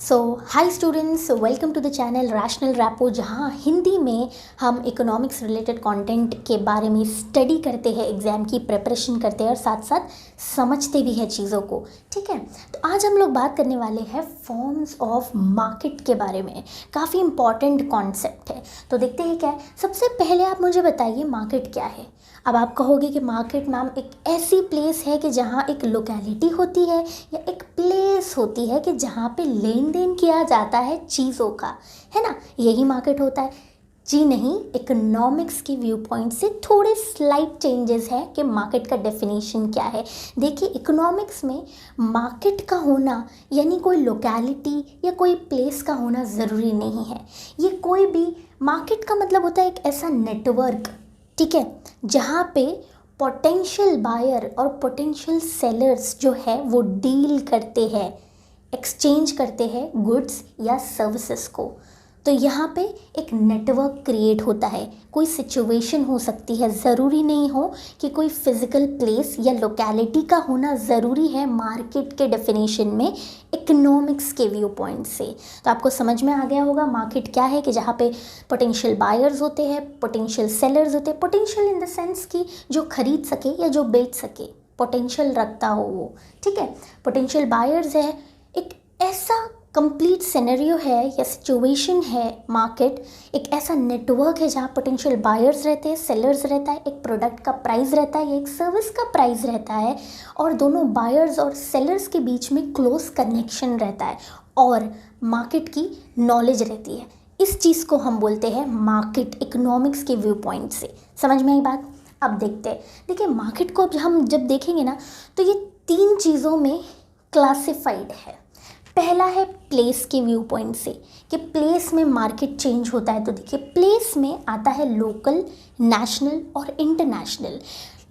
So hi students, welcome to the channel rational repo, जहाँ हिंदी में हम इकोनॉमिक्स रिलेटेड कंटेंट के बारे में स्टडी करते हैं, एग्ज़ाम की प्रिपरेशन करते हैं और साथ साथ समझते भी हैं चीज़ों को। ठीक है, तो आज हम लोग बात करने वाले हैं फॉर्म्स ऑफ मार्केट के बारे में। काफ़ी इंपॉर्टेंट कॉन्सेप्ट है, तो देखते हैं क्या है। सबसे पहले आप मुझे बताइए मार्केट क्या है। अब आप कहोगे कि मार्केट मैम एक ऐसी प्लेस है कि जहाँ एक लोकेलिटी होती है या एक प्लेस होती है कि जहाँ पे लेन देन किया जाता है चीज़ों का, है ना, यही मार्केट होता है। जी नहीं, इकोनॉमिक्स के व्यू पॉइंट से थोड़े स्लाइट चेंजेस है कि मार्केट का डेफिनेशन क्या है। देखिए, इकोनॉमिक्स में मार्केट का होना यानी कोई लोकेलिटी या कोई प्लेस का होना ज़रूरी नहीं है। ये कोई भी मार्केट का मतलब होता है एक ऐसा नेटवर्क, ठीक है, जहाँ पे पोटेंशियल बायर और पोटेंशियल सेलर्स जो है वो डील करते हैं, एक्सचेंज करते हैं गुड्स या सर्विसेज को। तो यहाँ पे एक नेटवर्क क्रिएट होता है। कोई सिचुएशन हो सकती है, ज़रूरी नहीं हो कि कोई फिज़िकल प्लेस या लोकेलिटी का होना ज़रूरी है मार्केट के डेफिनेशन में, इकोनॉमिक्स के व्यू पॉइंट से। तो आपको समझ में आ गया होगा मार्केट क्या है, कि जहाँ पे पोटेंशियल बायर्स होते हैं, पोटेंशियल सेलर्स होते हैं। पोटेंशियल इन द सेंस कि जो खरीद सके या जो बेच सके, पोटेंशियल रखता हो वो, ठीक है। पोटेंशियल बायर्स है, एक ऐसा कंप्लीट सिनेरियो है या सिचुएशन है मार्केट, एक ऐसा नेटवर्क है जहाँ पोटेंशियल बायर्स रहते हैं, सेलर्स रहता है, एक प्रोडक्ट का प्राइस रहता है या एक सर्विस का प्राइस रहता है, और दोनों बायर्स और सेलर्स के बीच में क्लोज कनेक्शन रहता है और मार्केट की नॉलेज रहती है। इस चीज़ को हम बोलते हैं मार्केट, इकोनॉमिक्स के व्यू पॉइंट से। समझ में आई बात? अब देखते हैं। देखिए, मार्केट को अब हम जब देखेंगे ना, तो ये 3 चीज़ों में क्लासिफाइड है। पहला है प्लेस के व्यू पॉइंट से, कि प्लेस में मार्केट चेंज होता है। तो देखिए, प्लेस में आता है लोकल, नेशनल और इंटरनेशनल।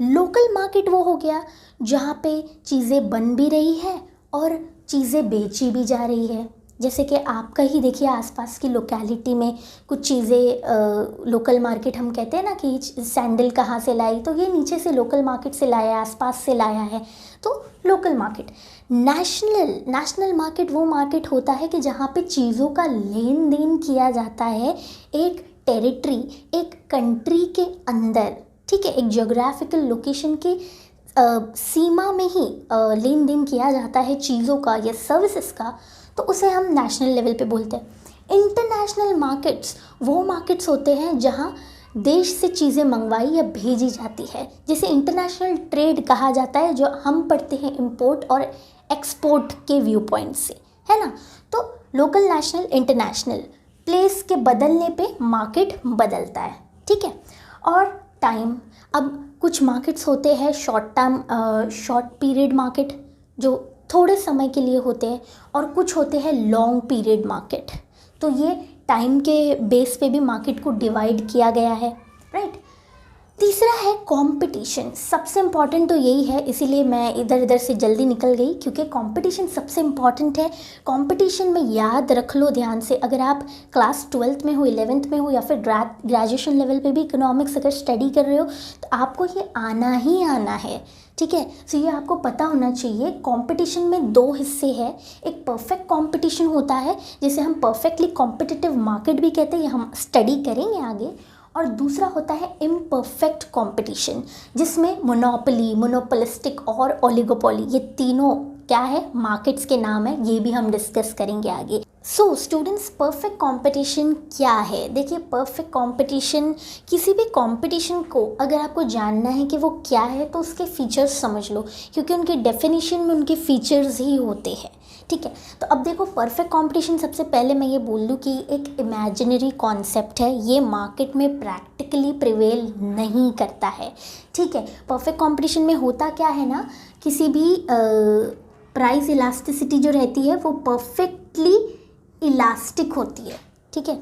लोकल मार्केट वो हो गया जहाँ पे चीज़ें बन भी रही है और चीज़ें बेची भी जा रही है। जैसे कि आपका ही देखिए आसपास की लोकेलिटी में कुछ चीज़ें, लोकल मार्केट हम कहते हैं ना कि सैंडल कहाँ से लाई, तो ये नीचे से लोकल मार्केट से लाया है, आसपास से लाया है, तो लोकल मार्केट। नेशनल मार्केट वो मार्केट होता है कि जहाँ पे चीज़ों का लेन देन किया जाता है एक टेरिटरी, एक कंट्री के अंदर, ठीक है, एक ज्योग्राफिकल लोकेशन के सीमा में ही लेन देन किया जाता है चीज़ों का या सर्विसेज का, तो उसे हम नेशनल लेवल पे बोलते हैं। इंटरनेशनल मार्केट्स वो मार्केट्स होते हैं जहाँ देश से चीज़ें मंगवाई या भेजी जाती है, जिसे इंटरनेशनल ट्रेड कहा जाता है, जो हम पढ़ते हैं इंपोर्ट और एक्सपोर्ट के व्यू पॉइंट से, है ना। तो लोकल, नेशनल, इंटरनेशनल, प्लेस के बदलने पे मार्केट बदलता है, ठीक है। और टाइम, अब कुछ मार्केट्स होते हैं शॉर्ट पीरियड मार्केट जो थोड़े समय के लिए होते हैं, और कुछ होते हैं लॉन्ग पीरियड मार्केट। तो ये टाइम के बेस पे भी मार्केट को डिवाइड किया गया है, राइट। तीसरा है कंपटीशन। सबसे इम्पॉर्टेंट तो यही है, इसीलिए मैं इधर इधर से जल्दी निकल गई, क्योंकि कंपटीशन सबसे इम्पॉर्टेंट है। कंपटीशन में याद रख लो ध्यान से, अगर आप क्लास 12th में हो, 11th में हो, या फिर ग्रेजुएशन लेवल पे भी इकोनॉमिक्स अगर स्टडी कर रहे हो, तो आपको ये आना ही आना है, ठीक है। सो ये आपको पता होना चाहिए। कंपटीशन में 2 हिस्से हैं। एक परफेक्ट कंपटीशन होता है, जिसे हम परफेक्टली कॉम्पिटिटिव मार्केट भी कहते हैं, हम स्टडी करेंगे आगे। और दूसरा होता है इम्परफेक्ट कंपटीशन, जिसमें मोनोपोली, मोनोपोलिस्टिक और ओलिगोपोली, ये तीनों क्या है, मार्केट्स के नाम है। ये भी हम डिस्कस करेंगे आगे। सो स्टूडेंट्स, परफेक्ट कंपटीशन क्या है? देखिए, परफेक्ट कंपटीशन, किसी भी कंपटीशन को अगर आपको जानना है कि वो क्या है, तो उसके फीचर्स समझ लो, क्योंकि उनके डेफिनेशन में उनके फीचर्स ही होते हैं, ठीक है। तो अब देखो, परफेक्ट कंपटीशन, सबसे पहले मैं ये बोल दूँ कि एक इमेजिनरी कॉन्सेप्ट है, ये मार्केट में प्रैक्टिकली प्रिवेल नहीं करता है, ठीक है। परफेक्ट कंपटीशन में होता क्या है ना, किसी भी प्राइस इलास्टिसिटी जो रहती है वो परफेक्टली इलास्टिक होती है, ठीक है।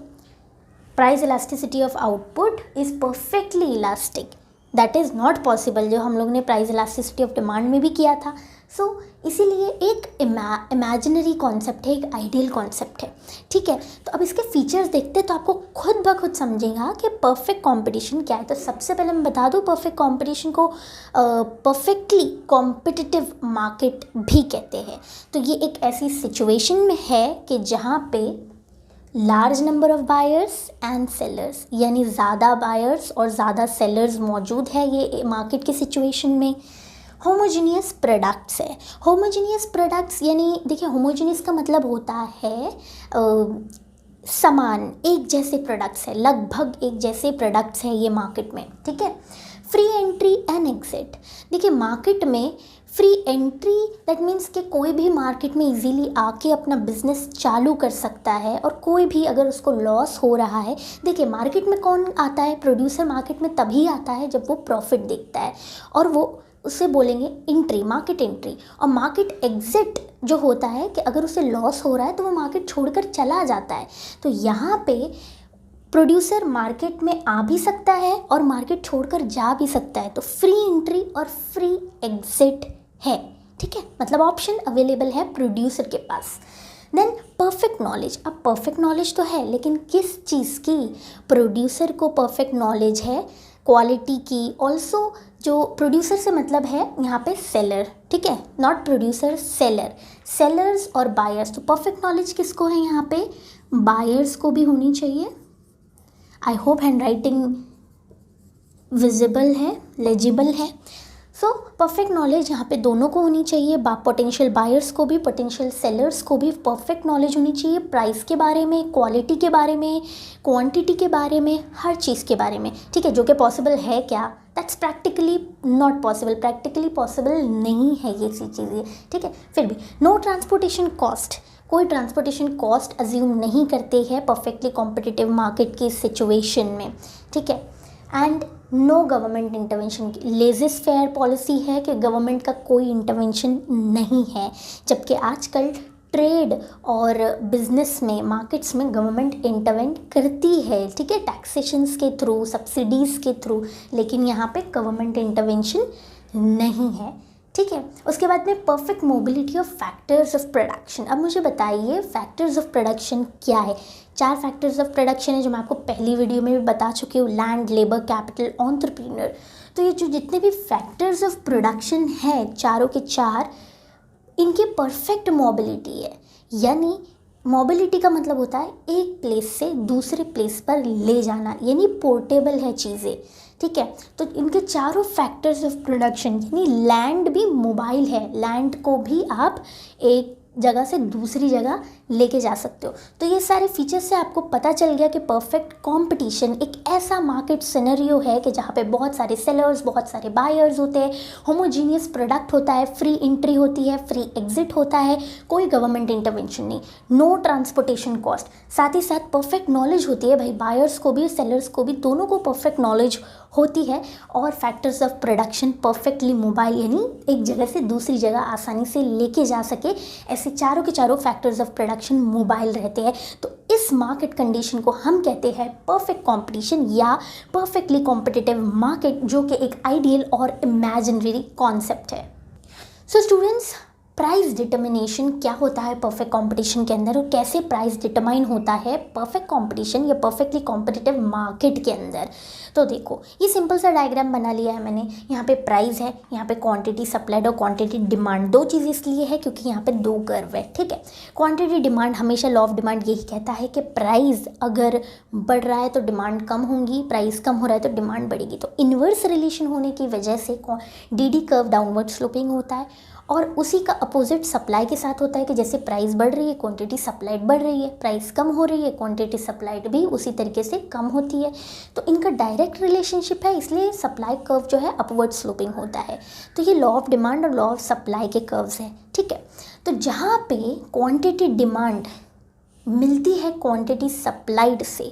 Price elasticity of output is perfectly elastic, that is not possible, जो हम लोग ने प्राइस इलास्टिसिटी ऑफ डिमांड में भी किया था। सो इसीलिए एक इमेजिनरी कॉन्सेप्ट है, एक आइडियल कॉन्सेप्ट है, ठीक है। तो अब इसके फीचर्स देखते हैं तो आपको खुद ब खुद समझेगा कि परफेक्ट कंपटीशन क्या है। तो सबसे पहले मैं बता दूं, परफेक्ट कंपटीशन को परफेक्टली कॉम्पिटिटिव मार्केट भी कहते हैं। तो ये एक ऐसी सिचुएशन में है कि जहाँ पे large number of buyers and sellers, यानी ज़्यादा बायर्स और ज़्यादा सेलर्स मौजूद है ये मार्केट की सिचुएशन में। होमोजीनियस प्रोडक्ट्स है। होमोजीनियस प्रोडक्ट्स यानी देखिए, होमोजीनियस का मतलब होता है समान, एक जैसे प्रोडक्ट्स है, लगभग एक जैसे प्रोडक्ट्स हैं ये मार्केट में, ठीक है। Free entry and exit. देखिए मार्केट में फ्री एंट्री दैट मीन्स कि कोई भी मार्केट में इजीली आके अपना बिजनेस चालू कर सकता है, और कोई भी अगर उसको लॉस हो रहा है, देखिए मार्केट में कौन आता है, प्रोड्यूसर मार्केट में तभी आता है जब वो प्रॉफिट देखता है, और वो उसे बोलेंगे एंट्री, मार्केट एंट्री। और मार्केट एग्जिट जो होता है कि अगर उसे लॉस हो रहा है तो वो मार्केट छोड़कर चला जाता है। तो यहाँ पे प्रोड्यूसर मार्केट में आ भी सकता है और मार्केट छोड़कर जा भी सकता है। तो फ्री एंट्री और फ्री एग्जिट है, ठीक है, मतलब ऑप्शन अवेलेबल है प्रोड्यूसर के पास। Then perfect knowledge. अब परफेक्ट नॉलेज तो है, लेकिन किस चीज़ की? प्रोड्यूसर को परफेक्ट नॉलेज है क्वालिटी की। ऑल्सो जो प्रोड्यूसर से मतलब है यहाँ पे सेलर, ठीक है, नॉट प्रोड्यूसर, सेलर, सेलर्स और बायर्स। तो परफेक्ट नॉलेज किसको है यहाँ पे? बायर्स को भी होनी चाहिए। I hope hand writing visible है, लेजिबल है। सो परफेक्ट नॉलेज यहाँ पे दोनों को होनी चाहिए, पोटेंशियल बायर्स को भी, पोटेंशियल सेलर्स को भी परफेक्ट नॉलेज होनी चाहिए, प्राइस के बारे में, क्वालिटी के बारे में, क्वांटिटी के बारे में, हर चीज़ के बारे में, ठीक है। जो कि पॉसिबल है क्या? That's practically not possible, practically possible नहीं है ये चीज़ें, ठीक है। फिर भी नो ट्रांसपोर्टेशन कॉस्ट, कोई ट्रांसपोर्टेशन कॉस्ट अज्यूम नहीं करते हैं परफेक्टली कॉम्पिटिटिव मार्केट की सिचुएशन में, ठीक है। And no government intervention, laissez faire policy है कि गवर्नमेंट का कोई इंटरवेंशन नहीं है, जबकि आजकल ट्रेड और बिजनेस में, मार्केट्स में गवर्नमेंट इंटरवेंट करती है, ठीक है, टैक्सेशंस के थ्रू, सब्सिडीज़ के थ्रू, लेकिन यहाँ पे गवर्नमेंट इंटरवेंशन नहीं है, ठीक है। उसके बाद में perfect mobility of factors of production. अब मुझे बताइए फैक्टर्स ऑफ प्रोडक्शन क्या है? 4 फैक्टर्स ऑफ प्रोडक्शन है जो मैं आपको पहली वीडियो में भी बता चुकी हूँ, लैंड, लेबर, कैपिटल, एंटरप्रेन्योर। तो ये जो जितने भी फैक्टर्स ऑफ प्रोडक्शन है, चारों के चार, इनकी परफेक्ट मोबिलिटी है। यानी मोबिलिटी का मतलब होता है एक प्लेस से दूसरे प्लेस पर ले जाना, यानी पोर्टेबल है चीज़ें, ठीक है। तो इनके चारों फैक्टर्स ऑफ प्रोडक्शन, यानी लैंड भी मोबाइल है, लैंड को भी आप एक जगह से दूसरी जगह लेके जा सकते हो। तो ये सारे फीचर्स से आपको पता चल गया कि परफेक्ट कंपटीशन एक ऐसा मार्केट सिनेरियो है कि जहाँ पे बहुत सारे सेलर्स, बहुत सारे बायर्स होते हैं, होमोजीनियस प्रोडक्ट होता है, फ्री एंट्री होती है, फ्री एग्जिट होता है, कोई गवर्नमेंट इंटरवेंशन नहीं, नो ट्रांसपोर्टेशन कॉस्ट, साथ ही साथ परफेक्ट नॉलेज होती है, भाई बायर्स को भी सेलर्स को भी दोनों को परफेक्ट नॉलेज होती है, और factors of production perfectly mobile, यानी एक जगह से दूसरी जगह आसानी से लेके जा सके, ऐसे चारों के चारों फैक्टर्स ऑफ प्रोडक्शन मोबाइल रहते हैं। तो इस मार्केट कंडीशन को हम कहते हैं परफेक्ट कंपटीशन या परफेक्टली कॉम्पिटिटिव मार्केट, जो कि एक आइडियल और इमेजिनरी कॉन्सेप्ट है। सो स्टूडेंट्स, प्राइस डिटर्मिनेशन क्या होता है परफेक्ट कंपटीशन के अंदर, और कैसे प्राइस डिटरमाइन होता है परफेक्ट कंपटीशन या परफेक्टली कॉम्पिटिटिव मार्केट के अंदर। तो देखो, ये सिंपल सा डायग्राम बना लिया है मैंने। यहाँ पे प्राइस है, यहाँ पे क्वांटिटी सप्लाइड और क्वांटिटी डिमांड, दो चीज़ इसलिए है क्योंकि यहाँ पे दो कर्व है, ठीक है। क्वांटिटी डिमांड, हमेशा लॉ ऑफ डिमांड यही कहता है कि प्राइस अगर बढ़ रहा है तो डिमांड कम होगी, प्राइस कम हो रहा है तो डिमांड बढ़ेगी। तो इन्वर्स रिलेशन होने की वजह से डी कर्व डाउनवर्ड स्लोपिंग होता है, और उसी का अपोजिट सप्लाई के साथ होता है कि जैसे प्राइस बढ़ रही है क्वांटिटी सप्लाइड बढ़ रही है, प्राइस कम हो रही है क्वांटिटी सप्लाइड भी उसी तरीके से कम होती है। तो इनका डायरेक्ट रिलेशनशिप है, इसलिए सप्लाई कर्व जो है अपवर्ड स्लोपिंग होता है। तो ये लॉ ऑफ डिमांड और लॉ ऑफ सप्लाई के कर्व्स हैं, ठीक है। तो जहाँ पे क्वांटिटी डिमांड मिलती है क्वांटिटी सप्लाइड से,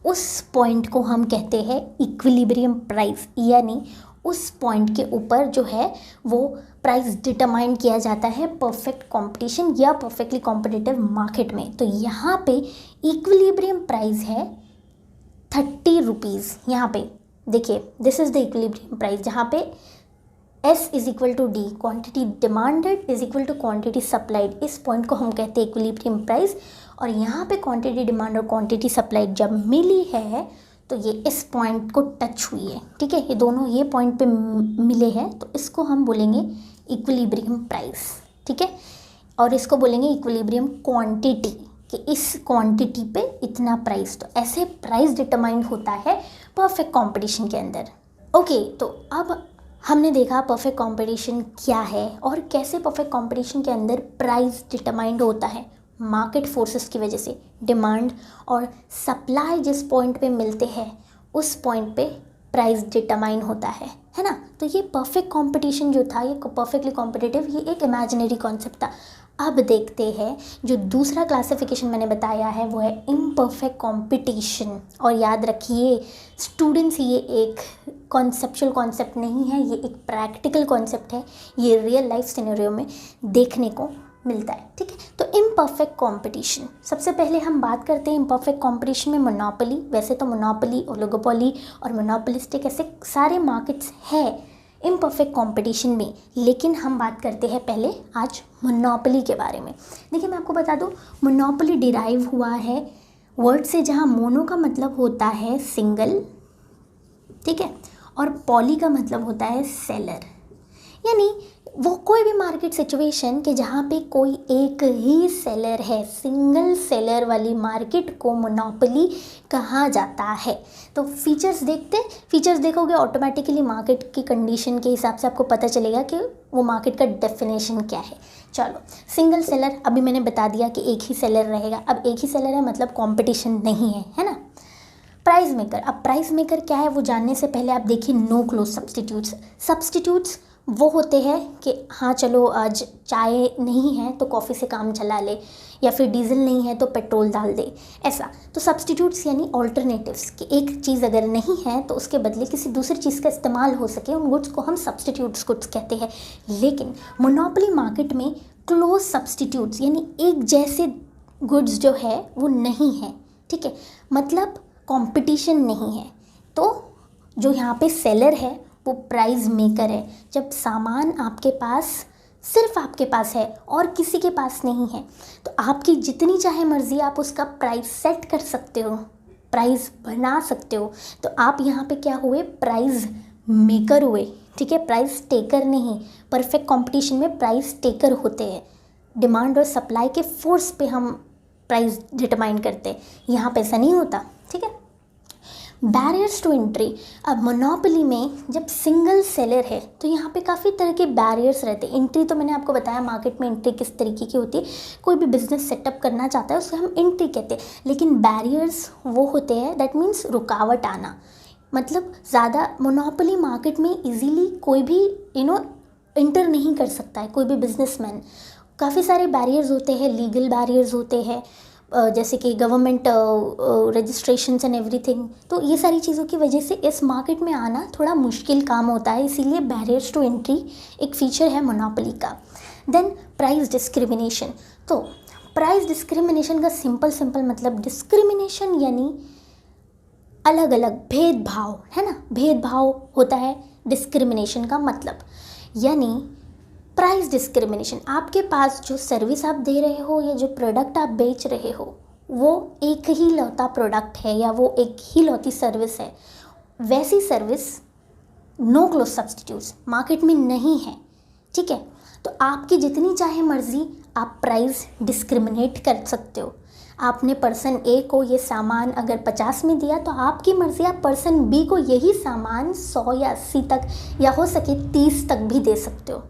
उस पॉइंट को हम कहते हैं इक्विलिब्रियम प्राइस, यानी उस पॉइंट के ऊपर जो है वो प्राइस डिटरमाइन किया जाता है परफेक्ट कंपटीशन या परफेक्टली कॉम्पिटिटिव मार्केट में। तो यहाँ पे इक्विलिब्रियम प्राइस है 30 रुपीज़। यहाँ पे देखिए, this is the equilibrium price, जहाँ पे S is equal to D, quantity demanded is equal to quantity supplied. इस पॉइंट को हम कहते हैं इक्विलिब्रियम प्राइस। और यहाँ पे क्वांटिटी डिमांड और क्वांटिटी सप्लाइड जब मिली है तो ये इस पॉइंट को टच हुई है, ठीक है, ये दोनों ये पॉइंट पे मिले हैं, तो इसको हम बोलेंगे इक्विलिब्रियम प्राइस, ठीक है। और इसको बोलेंगे इक्विलिब्रियम क्वांटिटी, कि इस क्वांटिटी पे इतना प्राइस। तो ऐसे प्राइस डिटरमाइंड होता है परफेक्ट कंपटीशन के अंदर। ओके, तो अब हमने देखा परफेक्ट कंपटीशन क्या है और कैसे परफेक्ट कंपटीशन के अंदर प्राइस डिटरमाइंड होता है मार्केट फोर्सेस की वजह से। डिमांड और सप्लाई जिस पॉइंट पे मिलते हैं उस पॉइंट पे प्राइस डिटरमाइन होता है ना। तो ये परफेक्ट कंपटीशन जो था, ये परफेक्टली कॉम्पिटिटिव, ये एक इमेजिनरी कॉन्सेप्ट था। अब देखते हैं जो दूसरा क्लासिफिकेशन मैंने बताया है वो है इम्परफेक्ट कंपटीशन। और याद रखिए स्टूडेंट्स, ये एक कॉन्सेप्चुअल कॉन्सेप्ट नहीं है, ये एक प्रैक्टिकल कॉन्सेप्ट है, ये रियल लाइफ सिनेरियो में देखने को मिलता है, ठीक है। तो इम्परफेक्ट कंपटीशन, सबसे पहले हम बात करते हैं इम्परफेक्ट कंपटीशन में मोनोपोली। वैसे तो मोनोपोली, ओलिगोपोली और मोनोपोलिस्टिक ऐसे सारे मार्केट्स हैं इम्परफेक्ट कंपटीशन में, लेकिन हम बात करते हैं पहले आज मोनोपोली के बारे में। देखिए मैं आपको बता दूं, मोनोपोली डिराइव हुआ है वर्ड से, जहां मोनो का मतलब होता है सिंगल, ठीक है, और पॉली का मतलब होता है सेलर। यानी वो कोई भी मार्केट सिचुएशन कि जहाँ पे कोई एक ही सेलर है, सिंगल सेलर वाली मार्केट को मोनोपोली कहा जाता है। तो फीचर्स देखोगे ऑटोमेटिकली मार्केट की कंडीशन के हिसाब से आपको पता चलेगा कि वो मार्केट का डेफिनेशन क्या है। चलो, सिंगल सेलर अभी मैंने बता दिया कि एक ही सेलर रहेगा। अब एक ही सेलर है मतलब कंपटीशन नहीं है ना। प्राइस मेकर, अब प्राइस मेकर क्या है वो जानने से पहले आप देखिए नो क्लोज सब्सटीट्यूट्स वो होते हैं कि हाँ चलो आज चाय नहीं है तो कॉफ़ी से काम चला ले, या फिर डीजल नहीं है तो पेट्रोल डाल दे, ऐसा। तो सब्सटीट्यूट्स यानी ऑल्टरनेटिव्स, कि एक चीज़ अगर नहीं है तो उसके बदले किसी दूसरी चीज़ का इस्तेमाल हो सके, उन गुड्स को हम सब्सटीट्यूट्स गुड्स कहते हैं। लेकिन मोनोपोली मार्केट में क्लोज सब्सटीट्यूट्स यानी एक जैसे गुड्स जो है वो नहीं है, ठीक है, मतलब कंपटीशन नहीं है। तो जो यहाँ पे सेलर है वो प्राइस मेकर है। जब सामान आपके पास, सिर्फ आपके पास है और किसी के पास नहीं है, तो आपकी जितनी चाहे मर्जी आप उसका प्राइस सेट कर सकते हो, प्राइस बना सकते हो। तो आप यहाँ पे क्या हुए, प्राइस मेकर हुए, ठीक है, प्राइस टेकर नहीं। परफेक्ट कंपटीशन में प्राइस टेकर होते हैं। डिमांड और सप्लाई के फोर्स पे हम प्राइस डिटरमाइन करते हैं, यहाँ पे ऐसा नहीं होता, ठीक है। बैरियर्स टू एंट्री, अब मोनोपोली में जब सिंगल सेलर है तो यहाँ पे काफ़ी तरह के बैरियर्स रहते हैं। एंट्री तो मैंने आपको बताया मार्केट में एंट्री किस तरीके की होती है, कोई भी बिजनेस सेटअप करना चाहता है उसे हम एंट्री कहते हैं। लेकिन बैरियर्स वो होते हैं, दैट मीन्स रुकावट आना, मतलब ज़्यादा मोनोपोली मार्केट में इजीली कोई भी एंटर नहीं कर सकता है, कोई भी बिजनेसमैन। काफ़ी सारे बैरियर्स होते हैं, लीगल बैरियर्स होते हैं, जैसे कि गवर्नमेंट रजिस्ट्रेशंस एंड एवरीथिंग। तो ये सारी चीज़ों की वजह से इस मार्केट में आना थोड़ा मुश्किल काम होता है, इसीलिए बैरियर्स टू एंट्री एक फीचर है मोनोपोली का। देन प्राइस डिस्क्रिमिनेशन, तो प्राइस डिस्क्रिमिनेशन का सिंपल मतलब डिस्क्रिमिनेशन यानी अलग अलग भेदभाव, है ना, भेदभाव होता है डिस्क्रिमिनेशन का मतलब। यानी प्राइस डिस्क्रिमिनेशन, आपके पास जो सर्विस आप दे रहे हो या जो प्रोडक्ट आप बेच रहे हो वो एक ही लौता प्रोडक्ट है या वो एक ही लौती सर्विस है, वैसी service no close substitutes market में नहीं है, ठीक है। तो आपकी जितनी चाहे मर्जी आप प्राइस डिस्क्रिमिनेट कर सकते हो। आपने पर्सन ए को ये सामान अगर 50 में दिया तो आपकी मर्ज़ी आप पर्सन बी को यही सामान 100 या 80 तक या हो सके 30 तक भी दे सकते हो।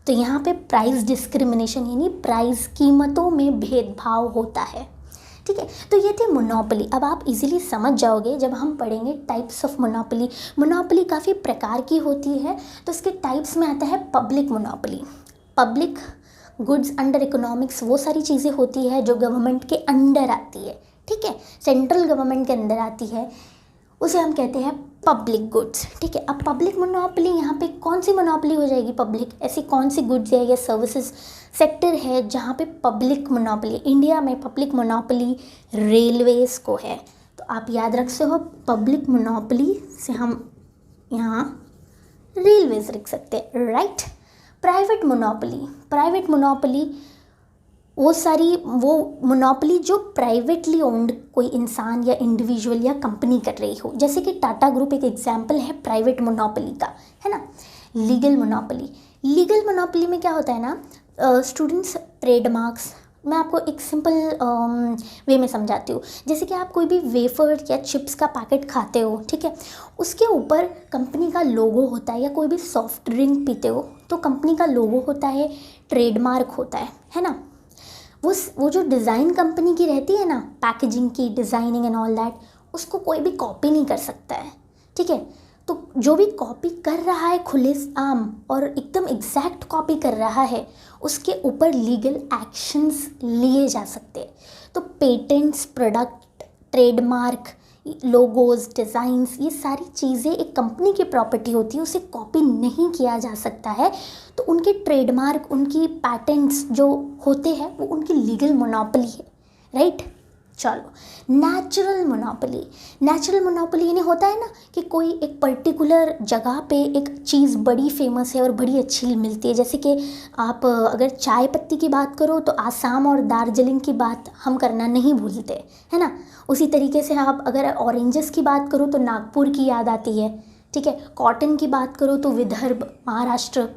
तो यहाँ पे प्राइस डिस्क्रिमिनेशन यानी प्राइस कीमतों में भेदभाव होता है, ठीक है। तो ये थी मोनोपोली। अब आप इजीली समझ जाओगे जब हम पढ़ेंगे टाइप्स ऑफ मोनोपोली। मोनोपोली काफ़ी प्रकार की होती है, तो इसके टाइप्स में आता है public monopoly. Public goods under economics वो सारी चीज़ें होती है जो गवर्नमेंट के अंडर आती है, ठीक है, सेंट्रल गवर्नमेंट के अंदर आती है, उसे हम कहते हैं पब्लिक गुड्स, ठीक है। अब पब्लिक मोनोपोली, यहाँ पे कौन सी मोनोपोली हो जाएगी पब्लिक, ऐसी कौन सी गुड्स है या सर्विसेज सेक्टर है जहाँ पे पब्लिक मोनोपोली। इंडिया में पब्लिक मोनोपोली रेलवेज़ को है, तो आप याद रख सकते हो पब्लिक मोनोपोली से हम यहाँ रेलवेज लिख सकते हैं, राइट। प्राइवेट मोनोपोली वो मोनोपोली जो प्राइवेटली ओन्ड कोई इंसान या इंडिविजुअल या कंपनी कर रही हो, जैसे कि टाटा ग्रुप एक एग्जाम्पल है प्राइवेट मोनोपोली का, है ना। लीगल मोनोपोली में क्या होता है ना, स्टूडेंट्स, ट्रेडमार्क्स, मैं आपको एक सिंपल वे में समझाती हूँ। जैसे कि आप कोई भी वेफर या चिप्स का पैकेट खाते हो, ठीक है, उसके ऊपर कंपनी का लोगो होता है, या कोई भी सॉफ्ट ड्रिंक पीते हो तो कंपनी का लोगो होता है, ट्रेडमार्क होता है ना। वो जो डिज़ाइन कंपनी की रहती है ना, पैकेजिंग की डिज़ाइनिंग एंड ऑल दैट, उसको कोई भी कॉपी नहीं कर सकता है, ठीक है। तो जो भी कॉपी कर रहा है खुले आम और एकदम एग्जैक्ट कॉपी कर रहा है, उसके ऊपर लीगल एक्शंस लिए जा सकते हैं। तो patents, product, trademark, logos, designs, ये सारी चीज़ें एक कंपनी की प्रॉपर्टी होती है, उसे कॉपी नहीं किया जा सकता है। तो उनके ट्रेडमार्क, उनकी पैटेंट्स जो होते हैं वो उनकी लीगल मोनोपोली है, राइट। चलो, नेचुरल मोनोपोली यानी होता है ना कि कोई एक पर्टिकुलर जगह पे एक चीज़ बड़ी फेमस है और बड़ी अच्छी मिलती है। जैसे कि आप अगर चाय पत्ती की बात करो तो आसाम और दार्जिलिंग की बात हम करना नहीं भूलते, है ना। उसी तरीके से आप अगर ऑरेंजेस की बात करो तो नागपुर की याद आती है, ठीक है। कॉटन की बात करो तो विदर्भ, महाराष्ट्र।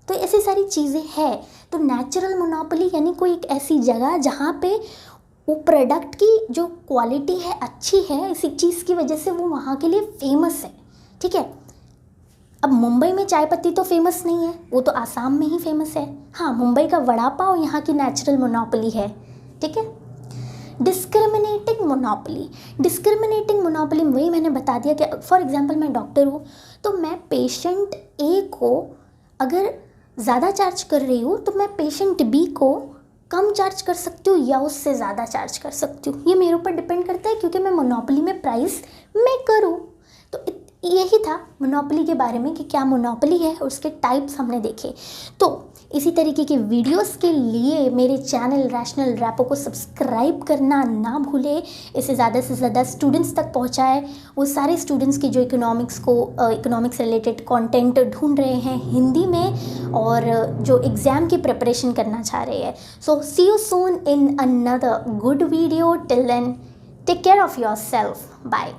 तो ऐसी सारी चीज़ें हैं। तो नेचुरल मोनोपोली यानी कोई एक ऐसी जगह जहाँ पे वो प्रोडक्ट की जो क्वालिटी है अच्छी है, इसी चीज़ की वजह से वो वहाँ के लिए फेमस है, ठीक है। अब मुंबई में चाय पत्ती तो फेमस नहीं है, वो तो आसाम में ही फेमस है। हाँ, मुंबई का वड़ा पाव यहाँ की नेचुरल मोनोपोली है, ठीक है। डिस्क्रिमिनेटिंग मोनोपोली वही मैंने बता दिया कि फॉर एग्जांपल मैं डॉक्टर हूँ, तो मैं पेशेंट ए को अगर ज़्यादा चार्ज कर रही हूँ तो मैं पेशेंट बी को कम चार्ज कर सकती हूँ या उससे ज़्यादा चार्ज कर सकती हूँ। ये मेरे ऊपर डिपेंड करता है क्योंकि मैं मोनोपोली में प्राइस मेकर हूँ। तो यही था मोनोपोली के बारे में कि क्या मोनोपोली है और उसके टाइप्स हमने देखे। तो इसी तरीके के वीडियोस के लिए मेरे चैनल रैशनल रैपो को सब्सक्राइब करना ना भूले। इसे ज़्यादा से ज़्यादा स्टूडेंट्स तक पहुँचाए, वो सारे स्टूडेंट्स की जो इकोनॉमिक्स रिलेटेड कंटेंट ढूंढ रहे हैं हिंदी में और जो एग्ज़ाम की प्रिपरेशन करना चाह रहे हैं। So see you soon in another good video. Till then take care of your self. Bye.